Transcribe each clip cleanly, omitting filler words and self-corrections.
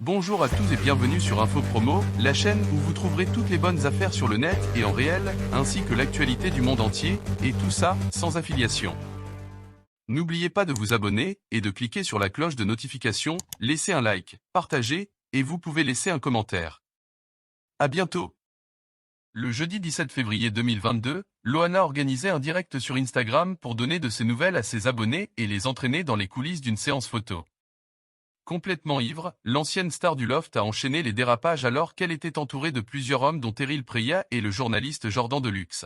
Bonjour à tous et bienvenue sur Info Promo, la chaîne où vous trouverez toutes les bonnes affaires sur le net et en réel, ainsi que l'actualité du monde entier, et tout ça, sans affiliation. N'oubliez pas de vous abonner et de cliquer sur la cloche de notification, laissez un like, partagez, et vous pouvez laisser un commentaire. À bientôt. Le jeudi 17 février 2022, Loana organisait un direct sur Instagram pour donner de ses nouvelles à ses abonnés et les entraîner dans les coulisses d'une séance photo. Complètement ivre, l'ancienne star du loft a enchaîné les dérapages alors qu'elle était entourée de plusieurs hommes dont Eril Preya et le journaliste Jordan Deluxe.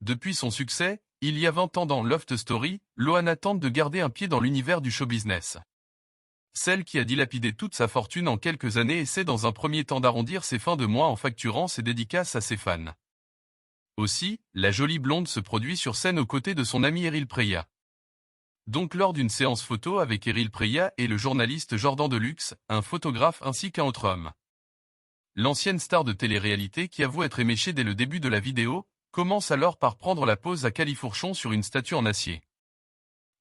Depuis son succès, il y a 20 ans dans Loft Story, Loana tente de garder un pied dans l'univers du show business. Celle qui a dilapidé toute sa fortune en quelques années essaie dans un premier temps d'arrondir ses fins de mois en facturant ses dédicaces à ses fans. Aussi, la jolie blonde se produit sur scène aux côtés de son ami Eril Preya. Donc lors d'une séance photo avec Eril Preya et le journaliste Jordan Deluxe, un photographe ainsi qu'un autre homme. L'ancienne star de télé-réalité qui avoue être éméchée dès le début de la vidéo, commence alors par prendre la pose à califourchon sur une statue en acier.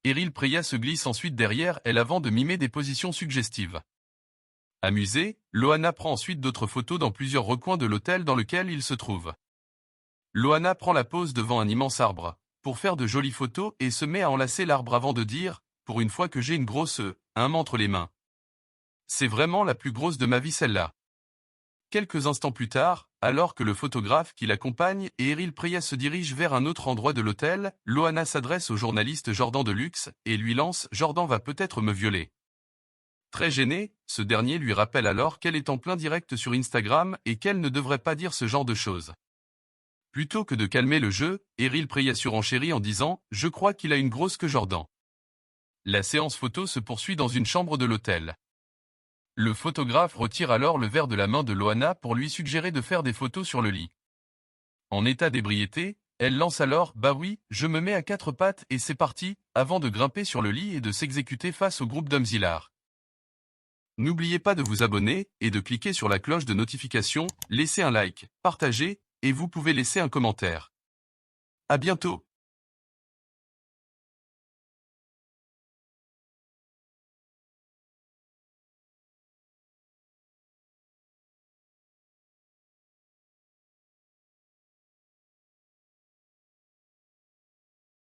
Eril Preya se glisse ensuite derrière elle avant de mimer des positions suggestives. Amusée, Loana prend ensuite d'autres photos dans plusieurs recoins de l'hôtel dans lequel il se trouve. Loana prend la pose devant un immense arbre, pour faire de jolies photos et se met à enlacer l'arbre avant de dire « Pour une fois que j'ai une grosse entre les mains. C'est vraiment la plus grosse de ma vie celle-là ». Quelques instants plus tard, alors que le photographe qui l'accompagne et Eril Preya se dirige vers un autre endroit de l'hôtel, Loana s'adresse au journaliste Jordan Deluxe et lui lance « Jordan va peut-être me violer ». Très gêné, ce dernier lui rappelle alors qu'elle est en plein direct sur Instagram et qu'elle ne devrait pas dire ce genre de choses. Plutôt que de calmer le jeu, Eril Preya surenchérit en disant « Je crois qu'il a une grosse que Jordan ». La séance photo se poursuit dans une chambre de l'hôtel. Le photographe retire alors le verre de la main de Loana pour lui suggérer de faire des photos sur le lit. En état d'ébriété, elle lance alors « Bah oui, je me mets à quatre pattes et c'est parti » avant de grimper sur le lit et de s'exécuter face au groupe d'hommes hilars. N'oubliez pas de vous abonner et de cliquer sur la cloche de notification, laissez un like, partagez, et vous pouvez laisser un commentaire. À bientôt.